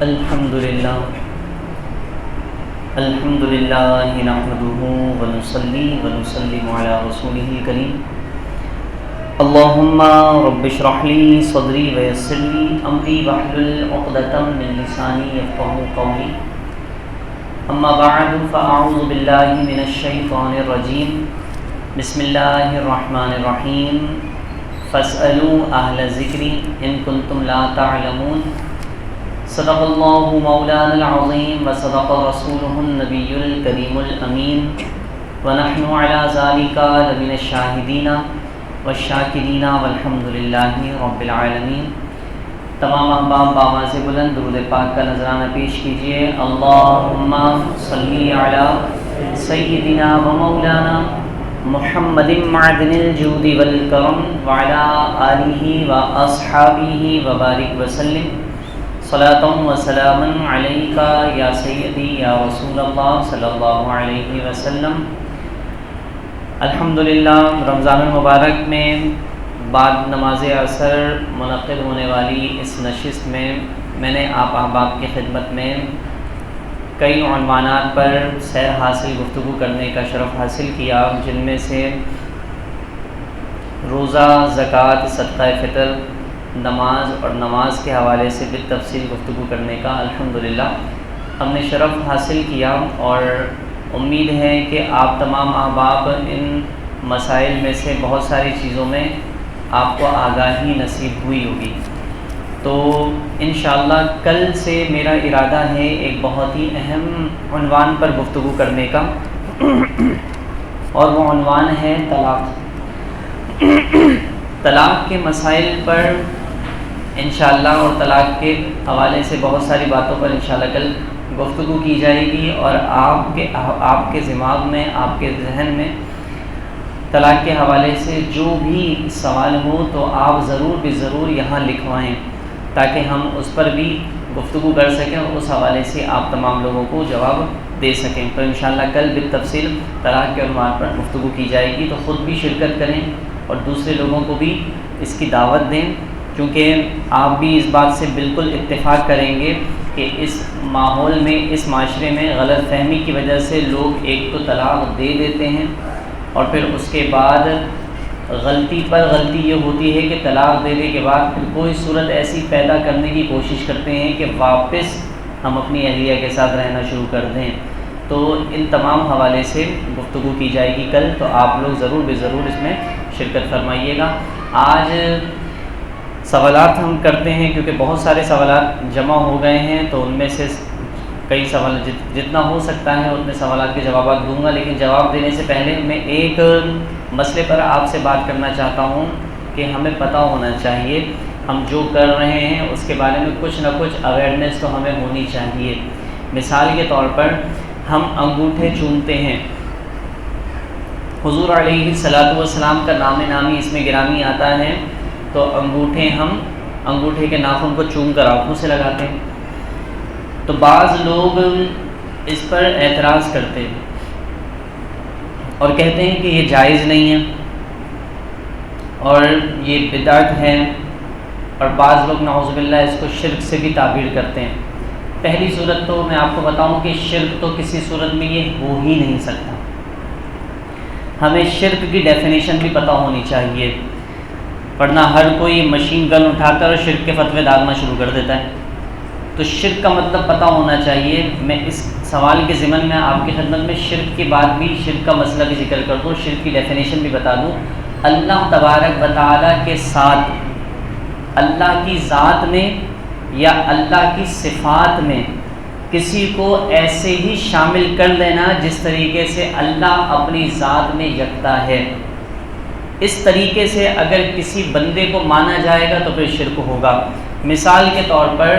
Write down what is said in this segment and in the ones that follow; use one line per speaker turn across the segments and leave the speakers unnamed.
الحمد لله نحمده ونصلي ونسلم على رسوله الكريم. اللهم رب اشرح لي صدري ويسر لي امري واحلل عقدة من لساني يفقهوا قولي. اما بعد فاعوذ بالله من الشيطان الرجيم. بسم الله الرحمن الرحيم. فاسألوا اهل الذکر ان کنتم لا تعلمون. صدق اللہ مولانا العظیم وصدق رسولہ النبی الکریم الامین ونحن علی ذلک لمن الشاہدین والشاکرین والحمد للہ رب العالمین. تمام احباب بآواز بلند درود پاک کا نذرانہ پیش کیجیے. اللہم صلی علی سیدنا و مولانا محمد معدن الجود والکرم وعلی آلہ و اصحابہ وبارک وسلم. صلاۃ و سلام علیک یا سیدی یا رسول اللہ صلی اللہ علیہ وسلم. الحمدللہ رمضان المبارک میں بعد نماز عصر منعقد ہونے والی اس نشست میں میں نے آپ احباب کی خدمت میں کئی عنوانات پر سیر حاصل گفتگو کرنے کا شرف حاصل کیا، جن میں سے روزہ، زکوٰۃ، صدقہ فطر، نماز اور نماز کے حوالے سے بالتفصیل گفتگو کرنے کا الحمدللہ ہم نے شرف حاصل کیا، اور امید ہے کہ آپ تمام احباب ان مسائل میں سے بہت ساری چیزوں میں آپ کو آگاہی نصیب ہوئی ہوگی. تو انشاءاللہ کل سے میرا ارادہ ہے ایک بہت ہی اہم عنوان پر گفتگو کرنے کا، اور وہ عنوان ہے طلاق. طلاق کے مسائل پر انشاءاللہ اور طلاق کے حوالے سے بہت ساری باتوں پر انشاءاللہ کل گفتگو کی جائے گی، اور آپ کے دماغ میں، آپ کے ذہن میں طلاق کے حوالے سے جو بھی سوال ہو تو آپ ضرور یہاں لکھوائیں، تاکہ ہم اس پر بھی گفتگو کر سکیں اور اس حوالے سے آپ تمام لوگوں کو جواب دے سکیں. تو انشاءاللہ کل بالتفصیل طلاق کے عنوان پر گفتگو کی جائے گی. تو خود بھی شرکت کریں اور دوسرے لوگوں کو بھی اس کی دعوت دیں، کیونکہ آپ بھی اس بات سے بالکل اتفاق کریں گے کہ اس ماحول میں، اس معاشرے میں غلط فہمی کی وجہ سے لوگ ایک تو طلاق دے دیتے ہیں، اور پھر اس کے بعد غلطی پر غلطی یہ ہوتی ہے کہ طلاق دینے کے بعد پھر کوئی صورت ایسی پیدا کرنے کی کوشش کرتے ہیں کہ واپس ہم اپنی اہلیہ کے ساتھ رہنا شروع کر دیں. تو ان تمام حوالے سے گفتگو کی جائے گی کل، تو آپ لوگ ضرور اس میں شرکت فرمائیے گا. آج سوالات ہم کرتے ہیں کیونکہ بہت سارے سوالات جمع ہو گئے ہیں، تو ان میں سے کئی سوال جتنا ہو سکتا ہے اتنے سوالات کے جوابات دوں گا. لیکن جواب دینے سے پہلے میں ایک مسئلے پر آپ سے بات کرنا چاہتا ہوں کہ ہمیں پتہ ہونا چاہیے ہم جو کر رہے ہیں اس کے بارے میں کچھ نہ کچھ اویئرنیس تو ہمیں ہونی چاہیے. مثال کے طور پر ہم انگوٹھے چومتے ہیں. حضور علیہ الصلاۃ والسلام کا نام نامی اس میں گرامی آتا ہے. تو انگوٹھے کے ناخن کو چوم کر آنکھوں سے لگاتے ہیں. تو بعض لوگ اس پر اعتراض کرتے ہیں اور کہتے ہیں کہ یہ جائز نہیں ہے اور یہ بدعت ہے، اور بعض لوگ نعوذ باللہ اس کو شرک سے بھی تعبیر کرتے ہیں. پہلی صورت تو میں آپ کو بتاؤں کہ شرک تو کسی صورت میں یہ ہو ہی نہیں سکتا. ہمیں شرک کی ڈیفینیشن بھی پتہ ہونی چاہیے، ورنہ ہر کوئی مشین گن اٹھا کر شرک کے فتوے داغنا شروع کر دیتا ہے. تو شرک کا مطلب پتہ ہونا چاہیے. میں اس سوال کے ضمن میں آپ کی خدمت میں شرک کے بعد بھی شرک کا مسئلہ بھی ذکر کر دوں، شرک کی ڈیفینیشن بھی بتا دوں. اللہ تبارک و تعالیٰ کے ساتھ، اللہ کی ذات میں یا اللہ کی صفات میں کسی کو ایسے ہی شامل کر لینا جس طریقے سے اللہ اپنی ذات میں یکتا ہے. اس طریقے سے اگر کسی بندے کو مانا جائے گا تو پھر شرک ہوگا. مثال کے طور پر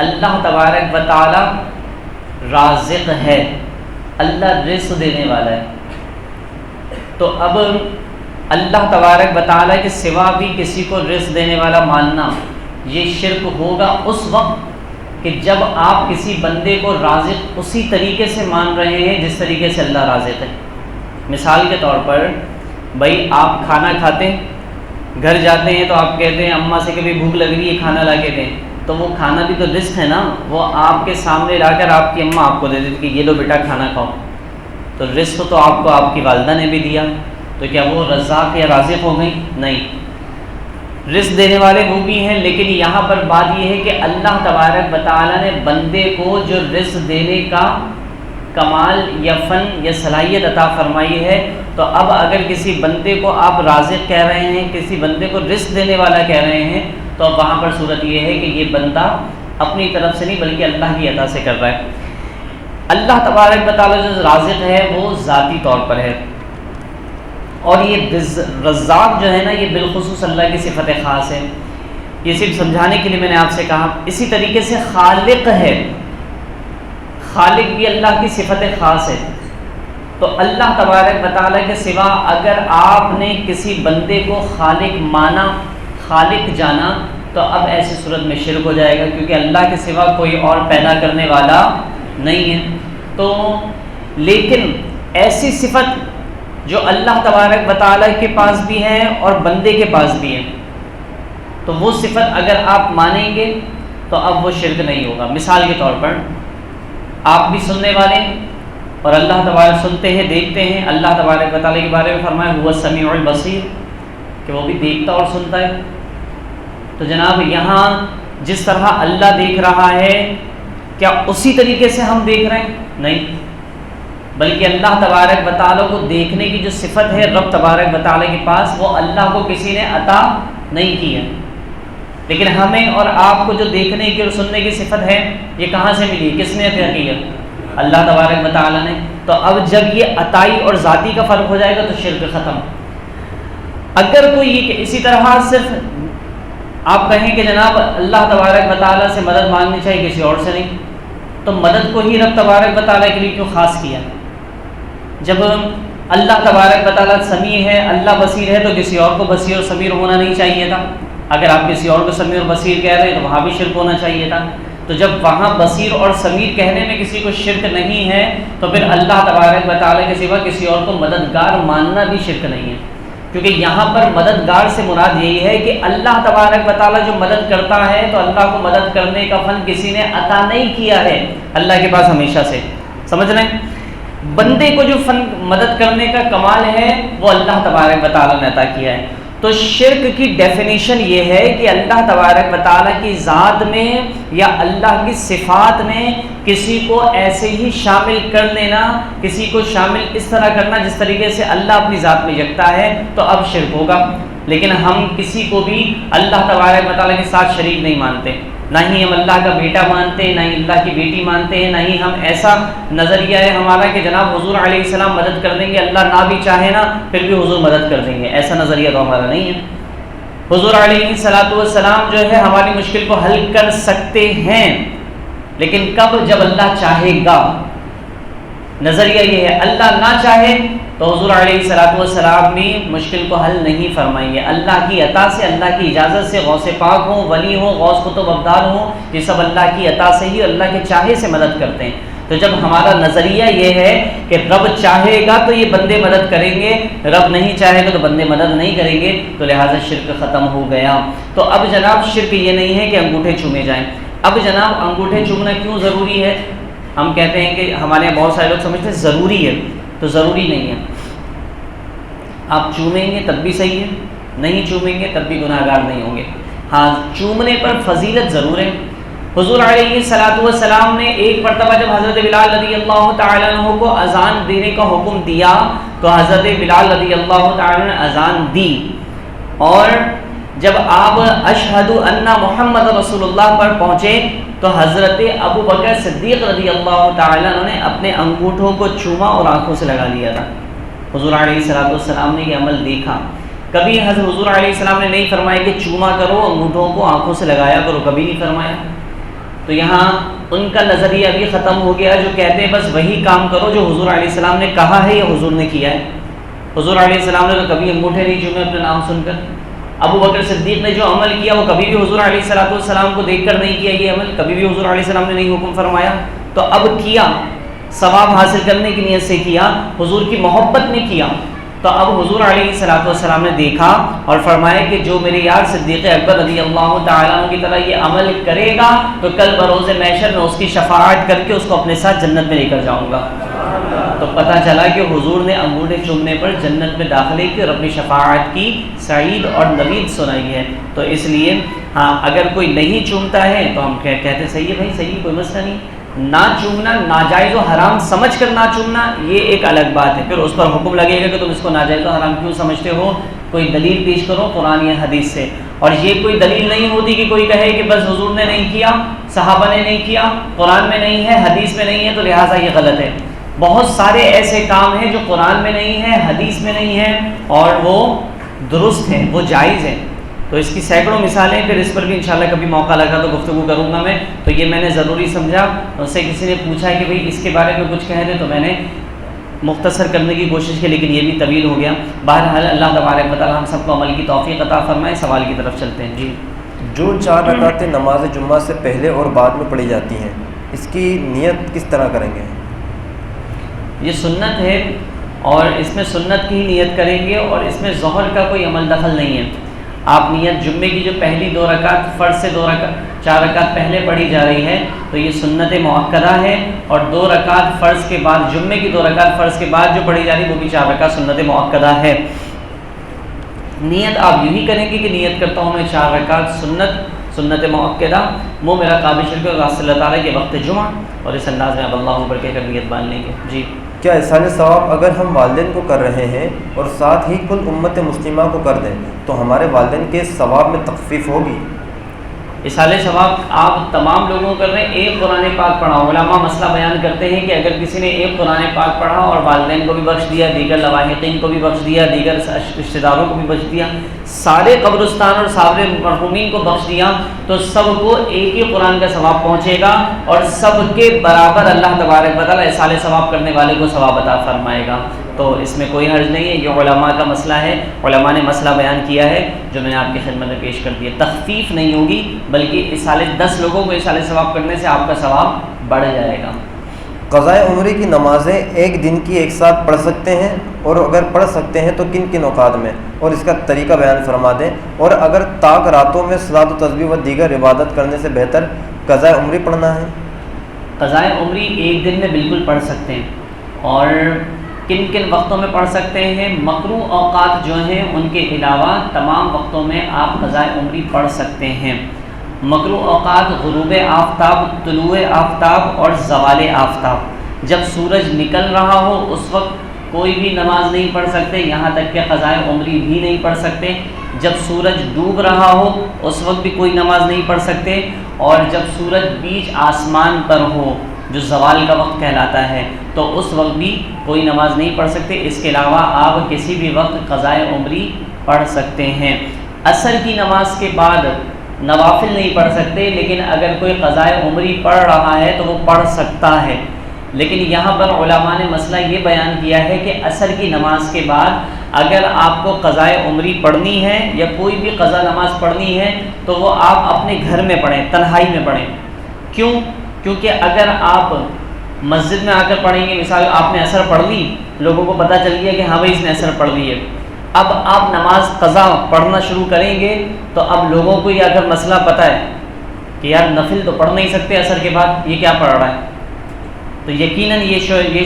اللہ تبارک و تعالی رازق ہے، اللہ رزق دینے والا ہے. تو اب اللہ تبارک و تعالی کے سوا بھی کسی کو رزق دینے والا ماننا یہ شرک ہوگا اس وقت کہ جب آپ کسی بندے کو رازق اسی طریقے سے مان رہے ہیں جس طریقے سے اللہ رازق ہے. مثال کے طور پر بھائی آپ کھانا کھاتے ہیں، گھر جاتے ہیں تو آپ کہتے ہیں اماں سے کبھی بھوک لگ رہی ہے کھانا لا کے دیں، تو وہ کھانا بھی تو رزق ہے نا، وہ آپ کے سامنے لا کر آپ کی اماں آپ کو دے دیتی کہ یہ لو بیٹا کھانا کھاؤ، تو رزق تو آپ کو آپ کی والدہ نے بھی دیا، تو کیا وہ رزاق یا رازق ہو گئی؟ نہیں، رزق دینے والے وہ بھی ہیں، لیکن یہاں پر بات یہ ہے کہ اللہ تبارک و تعالیٰ نے بندے کو جو رزق دینے کا کمال یا فن یا صلاحیت عطا فرمائی ہے، تو اب اگر کسی بندے کو آپ رازق کہہ رہے ہیں، کسی بندے کو رزق دینے والا کہہ رہے ہیں، تو اب وہاں پر صورت یہ ہے کہ یہ بندہ اپنی طرف سے نہیں بلکہ اللہ کی عطا سے کر رہا ہے۔ اللہ تبارک و تعالیٰ جو رازق ہے وہ ذاتی طور پر ہے، اور یہ رزاق جو ہے نا، یہ بالخصوص اللہ کی صفت خاص ہے۔ یہ صرف سمجھانے کے لیے میں نے آپ سے کہا۔ اسی طریقے سے خالق ہے، خالق بھی اللہ کی صفت خاص ہے۔ تو اللہ تبارک و تعالیٰ کے سوا اگر آپ نے کسی بندے کو خالق مانا، خالق جانا، تو اب ایسی صورت میں شرک ہو جائے گا، کیونکہ اللہ کے سوا کوئی اور پیدا کرنے والا نہیں ہے۔ تو لیکن ایسی صفت جو اللہ تبارک و تعالیٰ کے پاس بھی ہے اور بندے کے پاس بھی ہے، تو وہ صفت اگر آپ مانیں گے تو اب وہ شرک نہیں ہوگا۔ مثال کے طور پر آپ بھی سننے والے ہیں اور اللہ تبارک سنتے ہیں، دیکھتے ہیں۔ اللہ تبارک و تعالیٰ کے بارے میں فرمایا هو السمیع البصیر، کہ وہ بھی دیکھتا اور سنتا ہے۔ تو جناب یہاں جس طرح اللہ دیکھ رہا ہے، کیا اسی طریقے سے ہم دیکھ رہے ہیں؟ نہیں، بلکہ اللہ تبارک و تعالیٰ کو دیکھنے کی جو صفت ہے رب تبارک و تعالیٰ کے پاس، وہ اللہ کو کسی نے عطا نہیں کی ہے۔ لیکن ہمیں اور آپ کو جو دیکھنے کی اور سننے کی صفت ہے، یہ کہاں سے ملی؟ کس نے عطا کی ہے؟ اللہ تبارک و تعالیٰ نے۔ تو اب جب یہ عطائی اور ذاتی کا فرق ہو جائے گا تو شرک ختم۔ اگر کوئی یہ اسی طرح صرف آپ کہیں کہ جناب اللہ تبارک و تعالیٰ سے مدد مانگنی چاہیے، کسی اور سے نہیں، تو مدد کو ہی رب تبارک و تعالیٰ کے لیے کیوں خاص کیا؟ جب اللہ تبارک و تعالیٰ سمیع ہے، اللہ بصیر ہے، تو کسی اور کو بصیر اور سمیر ہونا نہیں چاہیے تھا۔ اگر آپ کسی اور کو سمیع اور بصیر کہہ رہے ہیں تو وہاں بھی شرک ہونا چاہیے تھا۔ تو جب وہاں بصیر اور سمیر کہنے میں کسی کو شرک نہیں ہے، تو پھر اللہ تبارک و تعالیٰ کے سوا کسی اور کو مددگار ماننا بھی شرک نہیں ہے، کیونکہ یہاں پر مددگار سے مراد یہی ہے کہ اللہ تبارک و تعالیٰ جو مدد کرتا ہے تو اللہ کو مدد کرنے کا فن کسی نے عطا نہیں کیا ہے، اللہ کے پاس ہمیشہ سے۔ سمجھ رہے ہیں؟ بندے کو جو فن مدد کرنے کا کمال ہے وہ اللہ تبارک و تعالیٰ نے عطا کیا ہے۔ تو شرک کی ڈیفینیشن یہ ہے کہ اللہ تبارک و تعالیٰ کی ذات میں یا اللہ کی صفات میں کسی کو ایسے ہی شامل کر لینا، کسی کو شامل اس طرح کرنا جس طریقے سے اللہ اپنی ذات میں یکتا ہے، تو اب شرک ہوگا۔ لیکن ہم کسی کو بھی اللہ تبارک و تعالیٰ کے ساتھ شریک نہیں مانتے، نہ ہی ہم اللہ کا بیٹا مانتے ہیں، نہ ہی اللہ کی بیٹی مانتے ہیں، نہ ہی ہم ایسا نظریہ ہے ہمارا کہ جناب حضور علیہ السلام مدد کر دیں گے، اللہ نہ بھی چاہے نا پھر بھی حضور مدد کر دیں گے، ایسا نظریہ تو ہمارا نہیں ہے۔ حضور علیہ السلام جو ہے ہماری مشکل کو حل کر سکتے ہیں، لیکن کب؟ جب اللہ چاہے گا۔ نظریہ یہ ہے، اللہ نہ چاہے تو حضور علیہ السلام بھی مشکل کو حل نہیں فرمائیں گے۔ اللہ کی عطا سے، اللہ کی اجازت سے، غوث پاک ہوں، ولی ہوں، غوث قطب ابدال ہوں، یہ سب اللہ کی عطا سے ہی، اللہ کے چاہے سے مدد کرتے ہیں۔ تو جب ہمارا نظریہ یہ ہے کہ رب چاہے گا تو یہ بندے مدد کریں گے، رب نہیں چاہے گا تو بندے مدد نہیں کریں گے، تو لہٰذا شرک ختم ہو گیا۔ تو اب جناب شرک یہ نہیں ہے کہ انگوٹھے چومے جائیں۔ اب جناب انگوٹھے چومنا کیوں ضروری ہے؟ ہم کہتے ہیں کہ ہمارے یہاں بہت سارے لوگ سمجھتے ہیں ضروری ہے، تو ضروری نہیں ہے۔ آپ چومیں گے تب بھی صحیح ہے، نہیں چومیں گے تب بھی گناہ گار نہیں ہوں گے۔ ہاں، چومنے پر فضیلت ضرور ہے۔ حضور علیہ السلام نے ایک مرتبہ جب حضرت بلال رضی اللہ تعالیٰ عنہ کو اذان دینے کا حکم دیا تو حضرت بلال رضی اللہ تعالیٰ نے اذان دی، اور جب آپ اشہد ان محمد رسول اللہ پر پہنچے تو حضرت ابو بکر صدیق رضی اللہ تعالیٰ عنہ نے اپنے انگوٹھوں کو چوما اور آنکھوں سے لگا لیا تھا۔ حضور علیہ السلام نے یہ عمل دیکھا۔ کبھی حضور علیہ السلام نے نہیں فرمایا کہ چوما کرو، انگوٹھوں کو آنکھوں سے لگایا کرو، کبھی نہیں فرمایا۔ تو یہاں ان کا نظریہ بھی ختم ہو گیا جو کہتے ہیں بس وہی کام کرو جو حضور علیہ السلام نے کہا ہے یا حضور نے کیا ہے۔ حضور علیہ السلام نے تو کبھی انگوٹھے نہیں چومے اپنے نام سن کر۔ ابو بکر صدیق نے جو عمل کیا وہ کبھی بھی حضور علیہ السلام کو دیکھ کر نہیں کیا، یہ عمل کبھی بھی حضور علیہ السلام نے نہیں حکم فرمایا۔ تو اب کیا، ثواب حاصل کرنے کی نیت سے کیا، حضور کی محبت میں کیا، تو اب حضور علیہ الصلوۃ والسلام نے دیکھا اور فرمایا کہ جو میرے یار صدیق اکبر رضی اللہ تعالیٰ عنہ کی طرح یہ عمل کرے گا تو کل بروز محشر میں اس کی شفاعت کر کے اس کو اپنے ساتھ جنت میں لے کر جاؤں گا۔ تو پتہ چلا کہ حضور نے انگوٹھے چومنے پر جنت میں داخلے کی اور اپنی شفاعت کی سعید اور نوید سنائی ہے۔ تو اس لیے ہاں اگر کوئی نہیں چومتا ہے تو ہم کہتے ہیں صحیح ہے بھائی، صحیح، کوئی مسئلہ نہیں۔ نہ چومنا، ناجائز و حرام سمجھ کر نہ چومنا، یہ ایک الگ بات ہے، پھر اس پر حکم لگے گا کہ تم اس کو ناجائز و حرام کیوں سمجھتے ہو، کوئی دلیل پیش کرو قرآن یا حدیث سے۔ اور یہ کوئی دلیل نہیں ہوتی کہ کوئی کہے کہ بس حضور نے نہیں کیا، صحابہ نے نہیں کیا، قرآن میں نہیں ہے، حدیث میں نہیں ہے تو لہٰذا یہ غلط ہے۔ بہت سارے ایسے کام ہیں جو قرآن میں نہیں ہے، حدیث میں نہیں ہے اور وہ درست ہیں، وہ جائز ہیں۔ تو اس کی سینکڑوں مثالیں، پھر اس پر بھی انشاءاللہ کبھی موقع لگا تو گفتگو کروں گا میں۔ تو یہ میں نے ضروری سمجھا، اس سے کسی نے پوچھا کہ بھئی اس کے بارے میں کچھ کہہ دیں، تو میں نے مختصر کرنے کی کوشش کی، لیکن یہ بھی طویل ہو گیا۔ بہرحال اللہ تبارک و تعالی ہم سب کو عمل کی توفیق عطا فرمائے۔ سوال کی طرف چلتے ہیں۔ جی،
جو 4 رکعتیں نماز جمعہ سے پہلے اور بعد میں پڑھی جاتی ہیں، اس کی نیت کس طرح کریں گے؟
یہ سنت ہے اور اس میں سنت کی ہی نیت کریں گے، اور اس میں ظہر کا کوئی عمل دخل نہیں ہے۔ آپ نیت جمعے کی جو پہلی 2 رکعت فرض سے 4 رکعت پہلے پڑھی جا رہی ہے تو یہ سنت مؤکدہ ہے، اور 2 رکعت فرض کے بعد، جمعے کی 2 رکعت فرض کے بعد جو پڑھی جا رہی ہے وہ بھی 4 رکعت سنت مؤکدہ ہے۔ نیت آپ یوں ہی کریں گے کہ نیت کرتا ہوں میں 4 رکعت سنت مؤکدہ، وہ میرا قابل شرک ہے صلی اللہ تعالیٰ کے وقت جمعہ، اور اس انداز میں اب اللہ اکبر کہہ کر نیت باندھ لیں گے۔ جی،
کیا احسان ثواب اگر ہم والدین کو کر رہے ہیں اور ساتھ ہی کل امت مسلمہ کو کر دیں تو ہمارے والدین کے ثواب میں تخفیف ہوگی؟
اصالِ ثواب آپ تمام لوگوں کر رہے ہیں، ایک قرآن پاک پڑھا۔ علماء مسئلہ بیان کرتے ہیں کہ اگر کسی نے ایک قرآن پاک پڑھا اور والدین کو بھی بخش دیا، دیگر لواحقین کو بھی بخش دیا، دیگر رشتہ داروں کو بھی بخش دیا، سارے قبرستان اور سارے مرحومین کو بخش دیا، تو سب کو ایک ہی قرآن کا ثواب پہنچے گا، اور سب کے برابر اللہ تبارک و تعالیٰ اصالِ ثواب کرنے والے کو ثواب عطا فرمائے گا۔ تو اس میں کوئی حرج نہیں ہے، یہ علماء کا مسئلہ ہے، علماء نے مسئلہ بیان کیا ہے جو میں نے آپ کی خدمت میں پیش کر دیا۔ تخفیف نہیں ہوگی، بلکہ اصالہ 10 لوگوں کو اصالہ ثواب کرنے سے آپ کا ثواب بڑھ جائے گا۔
قضاء عمری کی نمازیں ایک دن کی ایک ساتھ پڑھ سکتے ہیں، اور اگر پڑھ سکتے ہیں تو کن کن اوقات میں، اور اس کا طریقہ بیان فرما دیں۔ اور اگر طاق راتوں میں صلاۃ و تسبیح و دیگر عبادت کرنے سے بہتر قضاء عمری پڑھنا ہے؟
قضاء عمری ایک دن میں بالکل پڑھ سکتے ہیں، اور کن کن وقتوں میں پڑھ سکتے ہیں؟ مکروہ اوقات جو ہیں ان کے علاوہ تمام وقتوں میں آپ قضاء عمری پڑھ سکتے ہیں۔ مکروہ اوقات غروب آفتاب، طلوع آفتاب اور زوال آفتاب۔ جب سورج نکل رہا ہو اس وقت کوئی بھی نماز نہیں پڑھ سکتے، یہاں تک کہ قضاء عمری بھی نہیں پڑھ سکتے۔ جب سورج ڈوب رہا ہو اس وقت بھی کوئی نماز نہیں پڑھ سکتے، اور جب سورج بیچ آسمان پر ہو جو زوال کا وقت کہلاتا ہے تو اس وقت بھی کوئی نماز نہیں پڑھ سکتے۔ اس کے علاوہ آپ کسی بھی وقت قضاء عمری پڑھ سکتے ہیں۔ عصر کی نماز کے بعد نوافل نہیں پڑھ سکتے، لیکن اگر کوئی قضاء عمری پڑھ رہا ہے تو وہ پڑھ سکتا ہے۔ لیکن یہاں پر علماء نے مسئلہ یہ بیان کیا ہے کہ عصر کی نماز کے بعد اگر آپ کو قضاء عمری پڑھنی ہے یا کوئی بھی قضا نماز پڑھنی ہے تو وہ آپ اپنے گھر میں پڑھیں، تنہائی میں پڑھیں۔ کیوں؟ کیونکہ اگر آپ مسجد میں آ کر پڑھیں گے، مثال آپ نے عصر پڑھ لی، لوگوں کو پتہ چل گیا کہ ہاں بھائی اس نے عصر پڑھ لی ہے، اب آپ نماز قضا پڑھنا شروع کریں گے تو اب لوگوں کو یہ اگر مسئلہ پتہ ہے کہ یار نفل تو پڑھ نہیں سکتے عصر کے بعد، یہ کیا پڑھ رہا ہے، تو یقیناً یہ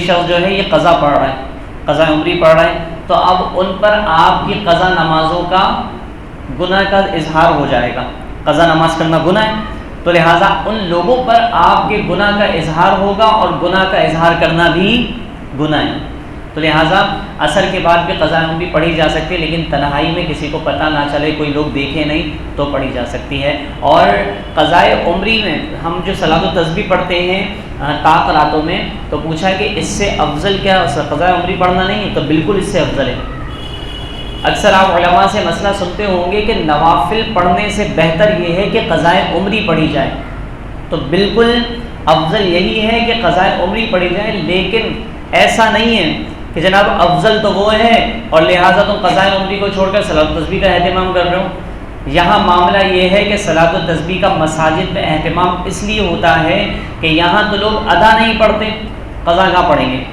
شخص جو ہے یہ قضا پڑھ رہا ہے، قضا عمری پڑھ رہا ہے، تو اب ان پر آپ کی قضا نمازوں کا گناہ کا اظہار ہو جائے گا۔ قضا نماز کرنا گناہ ہے، تو لہٰذا ان لوگوں پر آپ کے گناہ کا اظہار ہوگا، اور گناہ کا اظہار کرنا بھی گناہ ہے۔ تو لہٰذا عصر کے بعد بھی قضاء عمری پڑھی جا سکتی ہے، لیکن تنہائی میں کسی کو پتہ نہ چلے، کوئی لوگ دیکھے نہیں تو پڑھی جا سکتی ہے۔ اور قضاء عمری میں ہم جو صلاۃ و تسبیح پڑھتے ہیں طاق راتوں میں، تو پوچھا کہ اس سے افضل کیا قضاء عمری پڑھنا نہیں ہے؟ تو بالکل اس سے افضل ہے۔ اکثر آپ علماء سے مسئلہ سنتے ہوں گے کہ نوافل پڑھنے سے بہتر یہ ہے کہ قضاء عمری پڑھی جائے، تو بالکل افضل یہی ہے کہ قضاء عمری پڑھی جائے، لیکن ایسا نہیں ہے کہ جناب افضل تو وہ ہے اور لہٰذا تم قضاء عمری کو چھوڑ کر صلاۃ و تسبیح کا اہتمام کر رہے ہو۔ یہاں معاملہ یہ ہے کہ صلاۃ و تسبیح کا مساجد میں اہتمام اس لیے ہوتا ہے کہ یہاں تو لوگ ادا نہیں پڑھتے، قضا کہاں پڑھیں گے؟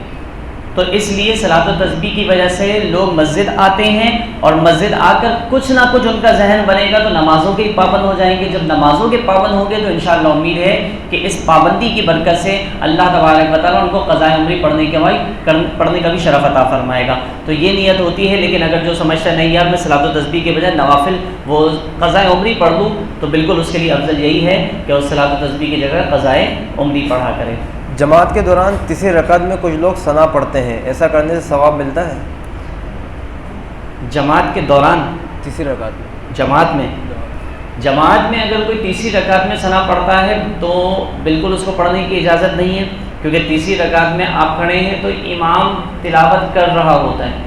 تو اس لیے صلاۃ و تسبیح کی وجہ سے لوگ مسجد آتے ہیں، اور مسجد آ کر کچھ نہ کچھ ان کا ذہن بنے گا تو نمازوں کے پابند ہو جائیں گے۔ جب نمازوں کے پابند ہوں گے تو انشاءاللہ امید ہے کہ اس پابندی کی برکت سے اللہ تبارک و تعالیٰ ان کو قضائے عمری پڑھنے کا بھی شرف عطا فرمائے گا۔ تو یہ نیت ہوتی ہے، لیکن اگر جو سمجھتا ہے نہیں یار میں صلاۃ و تسبیح کے بجائے نوافل وہ قضائے عمری پڑھ لوں، تو بالکل اس کے لیے افضل یہی ہے کہ اس صلاۃ و تسبیح کی جگہ قضائے عمری پڑھا کرے۔
جماعت کے دوران تیسری رکعت میں کچھ لوگ ثنا پڑھتے ہیں، ایسا کرنے سے ثواب ملتا ہے؟
جماعت کے دوران
تیسری رکعت میں
جماعت میں اگر کوئی تیسری رکعت میں ثنا پڑھتا ہے تو بالکل اس کو پڑھنے کی اجازت نہیں ہے، کیونکہ تیسری رکعت میں آپ کھڑے ہیں تو امام تلاوت کر رہا ہوتا ہے۔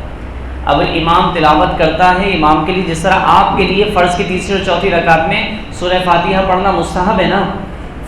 اب امام تلاوت کرتا ہے، امام کے لیے جس طرح آپ کے لیے فرض کی تیسری اور چوتھی رکعت میں سورہ فاتحہ پڑھنا مستحب ہے نا،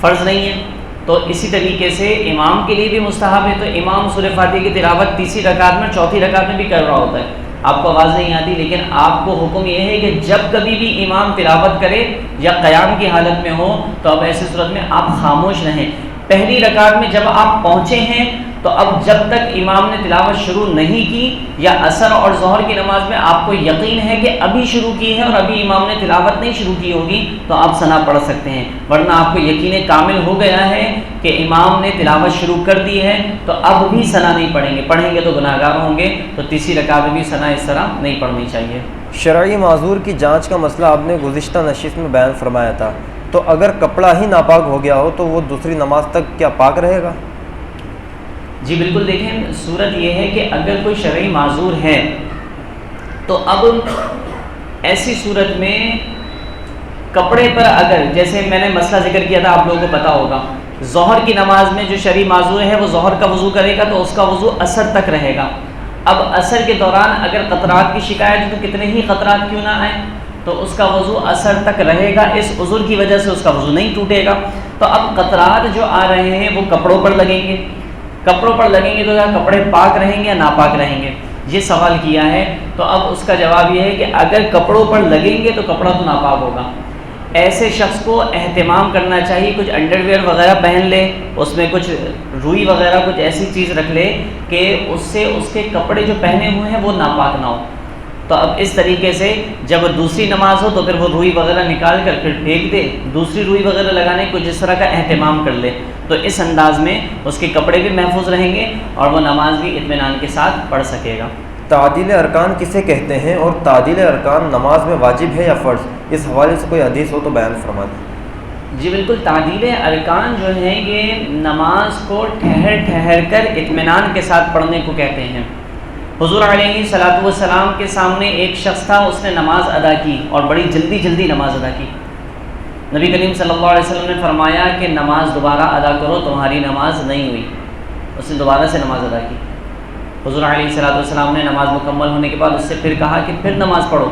فرض نہیں ہے، تو اسی طریقے سے امام کے لیے بھی مستحب ہے، تو امام سورہ فاتحہ کی تلاوت تیسری رکعت میں چوتھی رکعت میں بھی کر رہا ہوتا ہے۔ آپ کو آواز نہیں آتی، لیکن آپ کو حکم یہ ہے کہ جب کبھی بھی امام تلاوت کرے یا قیام کی حالت میں ہو تو اب ایسی صورت میں آپ خاموش رہیں۔ پہلی رکعت میں جب آپ پہنچے ہیں تو اب جب تک امام نے تلاوت شروع نہیں کی، یا عصر اور ظہر کی نماز میں آپ کو یقین ہے کہ ابھی شروع کی ہے اور ابھی امام نے تلاوت نہیں شروع کی ہوگی، تو آپ ثنا پڑھ سکتے ہیں، ورنہ آپ کو یقین کامل ہو گیا ہے کہ امام نے تلاوت شروع کر دی ہے تو اب بھی ثنا نہیں پڑھیں گے، پڑھیں گے تو گناہ گار ہوں گے، تو تیسری رکعت میں بھی ثنا اس طرح نہیں پڑھنی چاہیے۔
شرعی معذور کی جانچ کا مسئلہ آپ نے گزشتہ نشست میں بیان فرمایا تھا، تو اگر کپڑا ہی ناپاک ہو گیا ہو تو وہ دوسری نماز تک کیا پاک رہے گا؟
جی بالکل، دیکھیں صورت یہ ہے کہ اگر کوئی شرعی معذور ہے تو اب ایسی صورت میں کپڑے پر اگر، جیسے میں نے مسئلہ ذکر کیا تھا آپ لوگوں کو پتہ ہوگا، ظہر کی نماز میں جو شرعی معذور ہے وہ ظہر کا وضو کرے گا تو اس کا وضو عصر تک رہے گا۔ اب عصر کے دوران اگر قطرات کی شکایت ہے تو کتنے ہی قطرات کیوں نہ آئیں تو اس کا وضو عصر تک رہے گا، اس عذر کی وجہ سے اس کا وضو نہیں ٹوٹے گا۔ تو اب قطرات جو آ رہے ہیں وہ کپڑوں پر لگیں گے، کپڑوں پر لگیں گے تو کیا کپڑے پاک رہیں گے یا ناپاک رہیں گے؟ یہ سوال کیا ہے، تو اب اس کا جواب یہ ہے کہ اگر کپڑوں پر لگیں گے تو کپڑا تو ناپاک ہوگا۔ ایسے شخص کو اہتمام کرنا چاہیے، کچھ انڈر ویئر وغیرہ پہن لے، اس میں کچھ روئی وغیرہ کچھ ایسی چیز رکھ لے کہ اس سے اس کے کپڑے جو پہنے ہوئے ہیں وہ ناپاک نہ ہو۔ تو اب اس طریقے سے جب دوسری نماز ہو تو پھر وہ روئی وغیرہ نکال کر پھر پھینک دے، دوسری روئی وغیرہ لگانے کو جس طرح کا اہتمام کر لے، تو اس انداز میں اس کے کپڑے بھی محفوظ رہیں گے اور وہ نماز بھی اطمینان کے ساتھ پڑھ سکے گا۔
تعدیل ارکان کسے کہتے ہیں اور تعدیل ارکان نماز میں واجب ہے یا فرض؟ اس حوالے سے کوئی حدیث ہو تو بیان فرما دیں۔
جی بالکل، تعدیل ارکان جو ہیں یہ نماز کو ٹھہر ٹھہر کر اطمینان کے ساتھ پڑھنے کو کہتے ہیں۔ حضور علیہ الصلوۃ والسلام کے سامنے ایک شخص تھا، اس نے نماز ادا کی اور بڑی جلدی نماز ادا کی۔ نبی کریم صلی اللہ علیہ وسلم نے فرمایا کہ نماز دوبارہ ادا کرو، تمہاری نماز نہیں ہوئی۔ اس نے دوبارہ سے نماز ادا کی۔ حضور علیہ الصلوۃ والسلام نے نماز مکمل ہونے کے بعد اس سے پھر کہا کہ پھر نماز پڑھو،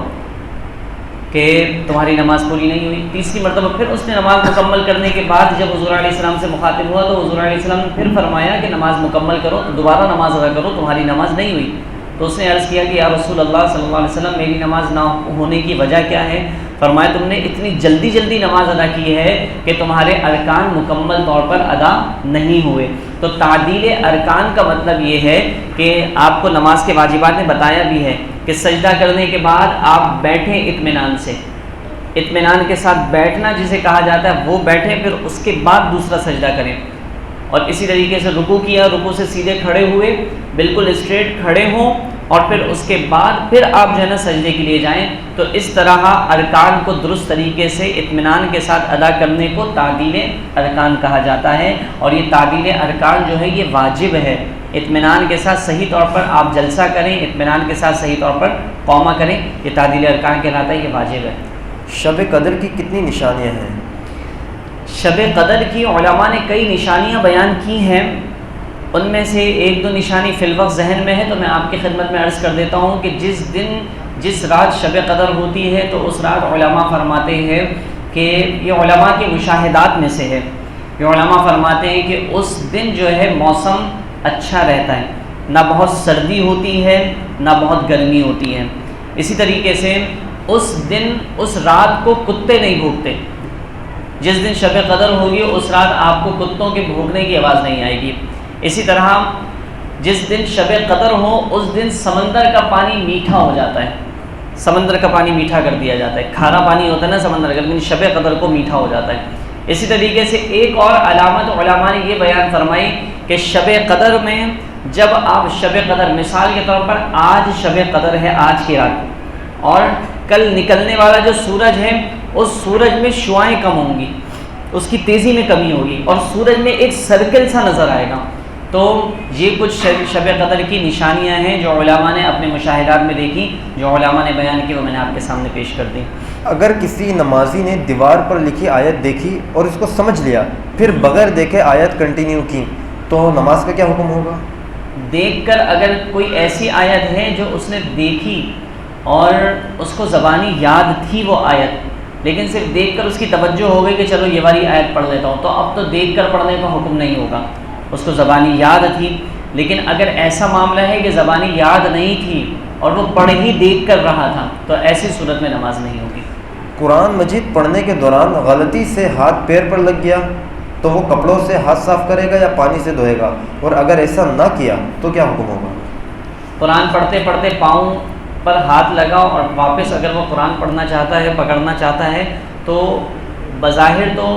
کہ تمہاری نماز پوری نہیں ہوئی۔ تیسری مرتبہ پھر اس نے نماز مکمل کرنے کے بعد جب حضور علیہ السلام سے مخاطب ہوا تو حضور علیہ السلام نے پھر فرمایا کہ نماز مکمل کرو، دوبارہ نماز ادا کرو، تمہاری نماز نہیں ہوئی۔ تو اس نے عرض کیا کہ یا رسول اللہ صلی اللہ علیہ وسلم، میری نماز نہ ہونے کی وجہ کیا ہے؟ فرمایا تم نے اتنی جلدی نماز ادا کی ہے کہ تمہارے ارکان مکمل طور پر ادا نہیں ہوئے۔ تو تعدیل ارکان کا مطلب یہ ہے کہ آپ کو نماز کے واجبات نے بتایا بھی ہے کہ سجدہ کرنے کے بعد آپ بیٹھیں اطمینان سے، اطمینان کے ساتھ بیٹھنا جسے کہا جاتا ہے وہ بیٹھیں، پھر اس کے بعد دوسرا سجدہ کریں، اور اسی طریقے سے رکوع کیا، رکوع سے سیدھے کھڑے ہوئے، بالکل اسٹریٹ کھڑے ہوں، اور پھر اس کے بعد پھر آپ جو ہے نا سجدے کے لیے جائیں۔ تو اس طرح ارکان کو درست طریقے سے اطمینان کے ساتھ ادا کرنے کو تعدیل ارکان کہا جاتا ہے، اور یہ تعدیل ارکان جو ہے یہ واجب ہے۔ اطمینان کے ساتھ صحیح طور پر آپ جلسہ کریں، اطمینان کے ساتھ صحیح طور پر قومہ کریں، یہ تعدیل ارکان کہلاتا ہے، یہ واجب ہے۔
شب قدر کی کتنی نشانیاں ہیں؟
شب قدر کی علماء نے کئی نشانیاں بیان کی ہیں، ان میں سے ایک دو نشانی فی الوقت ذہن میں ہے تو میں آپ کی خدمت میں عرض کر دیتا ہوں کہ جس رات شب قدر ہوتی ہے تو اس رات علماء فرماتے ہیں کہ یہ علماء کے مشاہدات میں سے ہے، یہ علماء فرماتے ہیں کہ اس دن جو ہے موسم اچھا رہتا ہے، نہ بہت سردی ہوتی ہے نہ بہت گرمی ہوتی ہے۔ اسی طریقے سے اس دن اس رات کو کتے نہیں بھونکتے، جس دن شب قدر ہوگی اس رات آپ کو کتوں کے بھونکنے کی آواز نہیں آئے گی۔ اسی طرح جس دن شب قدر ہو اس دن سمندر کا پانی میٹھا ہو جاتا ہے، سمندر کا پانی میٹھا کر دیا جاتا ہے، کھارا پانی ہوتا ہے نا سمندر کا، لیکن شب قدر کو میٹھا ہو جاتا ہے۔ اسی طریقے سے ایک اور علامت علماء نے یہ بیان فرمائی کہ شب قدر میں جب آپ شب قدر، مثال کے طور پر آج شب قدر ہے، آج کی رات، اور کل نکلنے والا جو سورج ہے اس سورج میں شعاعیں کم ہوں گی، اس کی تیزی میں کمی ہوگی اور سورج میں ایک سرکل سا نظر آئے گا۔ تو یہ کچھ شب قدر کی نشانیاں ہیں جو علماء نے اپنے مشاہدات میں دیکھی، جو علماء نے بیان کی، وہ میں نے آپ کے سامنے پیش کر دی۔
اگر کسی نمازی نے دیوار پر لکھی آیت دیکھی اور اس کو سمجھ لیا، پھر بغیر دیکھے آیت کنٹینیو کی، تو نماز کا کیا حکم ہوگا؟
دیکھ کر اگر کوئی ایسی آیت ہے جو اس نے دیکھی اور اس کو زبانی یاد تھی وہ آیت، لیکن صرف دیکھ کر اس کی توجہ ہو گئی کہ چلو یہ والی آیت پڑھ لیتا ہوں، تو اب تو دیکھ کر پڑھنے کا حکم نہیں ہوگا، اس کو زبانی یاد تھی۔ لیکن اگر ایسا معاملہ ہے کہ زبانی یاد نہیں تھی اور وہ پڑھ ہی دیکھ کر رہا تھا، تو ایسی صورت میں نماز نہیں ہوگی۔
قرآن مجید پڑھنے کے دوران غلطی سے ہاتھ پیر پر لگ گیا تو وہ کپڑوں سے ہاتھ صاف کرے گا یا پانی سے دھوئے گا؟ اور اگر ایسا نہ کیا تو کیا حکم ہوگا؟
قرآن پڑھتے پڑھتے پاؤں پر ہاتھ لگا اور واپس اگر وہ قرآن پڑھنا چاہتا ہے، پکڑنا چاہتا ہے، تو بظاہر تو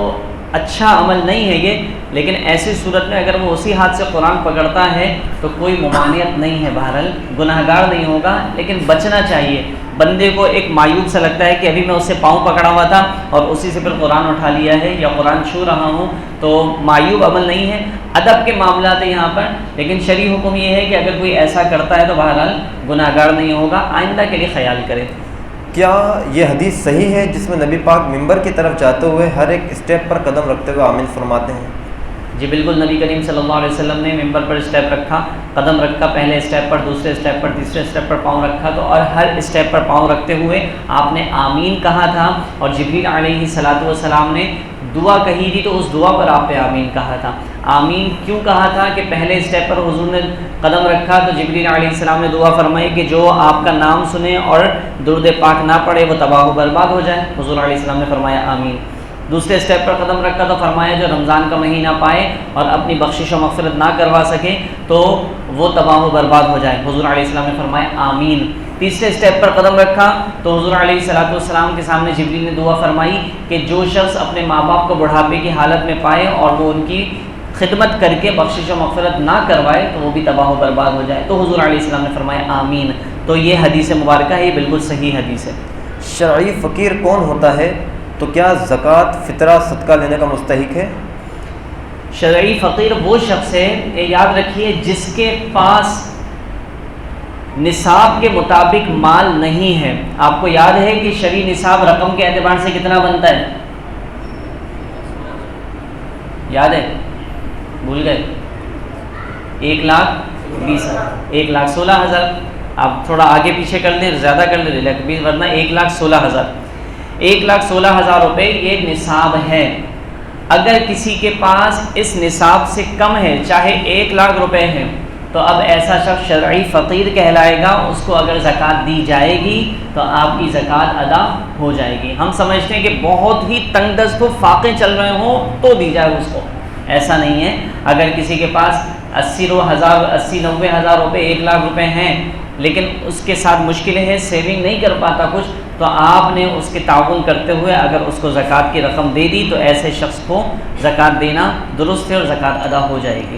اچھا عمل نہیں ہے یہ، لیکن ایسی صورت میں اگر وہ اسی ہاتھ سے قرآن پکڑتا ہے تو کوئی ممانعت نہیں ہے، بہرحال گناہ گار نہیں ہوگا، لیکن بچنا چاہیے۔ بندے کو ایک معیوب سا لگتا ہے کہ ابھی میں اس سے پاؤں پکڑا ہوا تھا اور اسی سے پھر قرآن اٹھا لیا ہے یا قرآن چھو رہا ہوں، تو معیوب عمل نہیں ہے، ادب کے معاملات ہیں یہاں پر، لیکن شرعی حکم یہ ہے کہ اگر کوئی ایسا کرتا ہے تو بہرحال گناہ گار نہیں ہوگا، آئندہ کے لیے خیال کرے۔
کیا یہ حدیث صحیح ہے جس میں نبی پاک ممبر کی طرف جاتے ہوئے ہر ایک اسٹیپ پر قدم رکھتے ہوئے آمین فرماتے ہیں؟
جی بالکل، نبی کریم صلی اللہ علیہ وسلم نے ممبر پر اسٹیپ رکھا، قدم رکھا، پہلے اسٹیپ پر، دوسرے اسٹیپ پر، تیسرے اسٹیپ پر پاؤں رکھا، تو اور ہر اسٹیپ پر پاؤں رکھتے ہوئے آپ نے آمین کہا تھا، اور جبریل علیہ السلام نے دعا کہی تھی تو اس دعا پر آپ نے آمین کہا تھا۔ آمین کیوں کہا تھا کہ پہلے اسٹیپ پر حضور نے قدم رکھا تو جبریل علیہ السلام نے دعا فرمائی کہ جو آپ کا نام سنے اور درود پاک نہ پڑھے وہ تباہ و برباد ہو جائے، حضور علیہ السلام نے فرمایا آمین۔ دوسرے اسٹیپ پر قدم رکھا تو فرمایا جو رمضان کا مہینہ پائے اور اپنی بخشش و مغفرت نہ کروا سکے تو وہ تباہ و برباد ہو جائے، حضور علیہ السلام نے فرمایا آمین۔ تیسرے اسٹیپ پر قدم رکھا تو حضور علیہ السلام کے سامنے جبریل نے دعا فرمائی کہ جو شخص اپنے ماں باپ کو بڑھاپے کی حالت میں پائے اور وہ ان کی خدمت کر کے بخشش و مغفرت نہ کروائے تو وہ بھی تباہ و برباد ہو جائے، تو حضور علیہ السلام نے فرمایا آمین۔ تو یہ حدیث مبارکہ ہے، یہ بالکل صحیح حدیث ہے۔
شرعی فقیر کون ہوتا ہے؟ تو کیا زکوٰۃ، فطرہ، صدقہ لینے کا مستحق ہے؟
شرعی فقیر وہ شخص ہے، یہ یاد رکھیے، جس کے پاس نصاب کے مطابق مال نہیں ہے۔ آپ کو یاد ہے کہ شرعی نصاب رقم کے اعتبار سے کتنا بنتا ہے؟ یاد ہے؟ بھول گئے؟ 1,20,000، 1,16,000۔ آپ تھوڑا آگے پیچھے کر لیں، زیادہ کر لیں لیکن ورنہ 1,16,000، 1,16,000 روپے یہ نصاب ہے۔ اگر کسی کے پاس اس نصاب سے کم ہے، چاہے 1,00,000 روپے ہے، تو اب ایسا شخص شرعی فقیر کہلائے گا، اس کو اگر زکوٰۃ دی جائے گی تو آپ کی زکوٰۃ ادا ہو جائے گی۔ ہم سمجھتے ہیں کہ بہت ہی تنگ دست ہو، فاقے چل رہے ہوں تو دی جائے اس کو، ایسا نہیں ہے۔ اگر کسی کے پاس 80,000-90,000 روپے، 1,00,000 روپے ہیں لیکن اس کے ساتھ مشکلیں ہیں، سیونگ نہیں کر پاتا کچھ، تو آپ نے اس کے تعاون کرتے ہوئے اگر اس کو زکوٰۃ کی رقم دے دی تو ایسے شخص کو زکوٰۃ دینا درست ہے اور زکوٰۃ ادا ہو جائے گی۔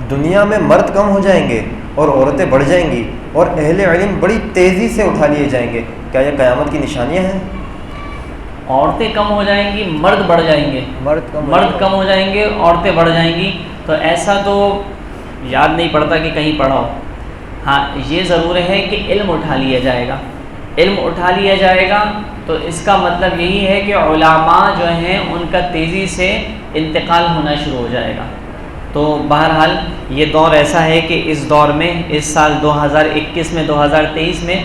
دنیا میں مرد کم ہو جائیں گے اور عورتیں بڑھ جائیں گی اور اہل علم بڑی تیزی سے اٹھا لیے جائیں گے، کیا یہ قیامت کی نشانیاں ہیں؟
عورتیں کم ہو جائیں گی، مرد بڑھ جائیں گے، مرد کم ہو جائیں گے، عورتیں بڑھ جائیں گی، تو ایسا تو یاد نہیں پڑتا کہ کہیں پڑھا ہو۔ ہاں یہ ضرور ہے کہ علم اٹھا لیا جائے گا، علم اٹھا لیا جائے گا تو اس کا مطلب یہی ہے کہ علماء جو ہیں ان کا تیزی سے انتقال ہونا شروع ہو جائے گا۔ تو بہرحال یہ دور ایسا ہے کہ اس دور میں، اس سال 2021 میں، 2023 میں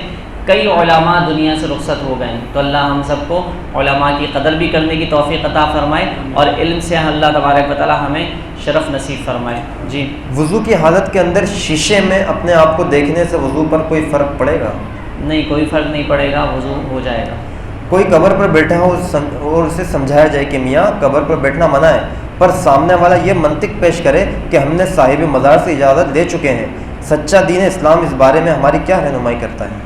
کئی علماء دنیا سے رخصت ہو گئے ہیں، تو اللہ ہم سب کو علماء کی قدر بھی کرنے کی توفیق عطا فرمائے اور علم سے اللہ تبارک و تعالی ہمیں شرف نصیب فرمائے۔ جی،
وضو کی حالت کے اندر شیشے میں اپنے آپ کو دیکھنے سے وضو پر کوئی فرق پڑے گا؟
نہیں، کوئی فرق نہیں پڑے گا، وضو ہو جائے گا۔
کوئی قبر پر بیٹھا ہو اور اسے سمجھایا جائے کہ میاں قبر پر بیٹھنا منع ہے، پر سامنے والا یہ منطق پیش کرے کہ ہم نے صاحب مزار سے اجازت لے چکے ہیں، سچا دین اسلام اس بارے میں ہماری کیا رہنمائی کرتا ہے؟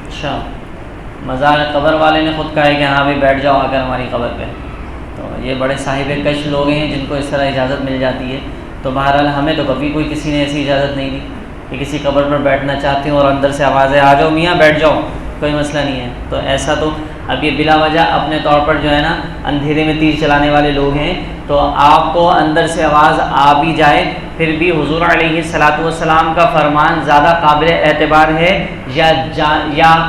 اچھا، مزار قبر والے نے خود کہا ہے کہ ہاں بھائی بیٹھ جاؤ آ کر ہماری قبر پہ، تو یہ بڑے صاحب کش لوگ ہیں جن کو اس طرح اجازت مل جاتی ہے. تو بہرحال ہمیں تو کبھی کوئی کسی نے ایسی اجازت نہیں دی کہ کسی قبر پر بیٹھنا چاہتے ہوں اور اندر سے آوازیں آ جاؤ میاں بیٹھ جاؤ، کوئی مسئلہ نہیں ہے. تو ایسا تو اب یہ بلا وجہ اپنے طور پر جو ہے نا اندھیرے میں تیر چلانے والے لوگ ہیں. تو آپ کو اندر سے آواز آ بھی جائے پھر بھی حضور علیہ الصلاۃ والسلام کا فرمان زیادہ قابل اعتبار ہے یا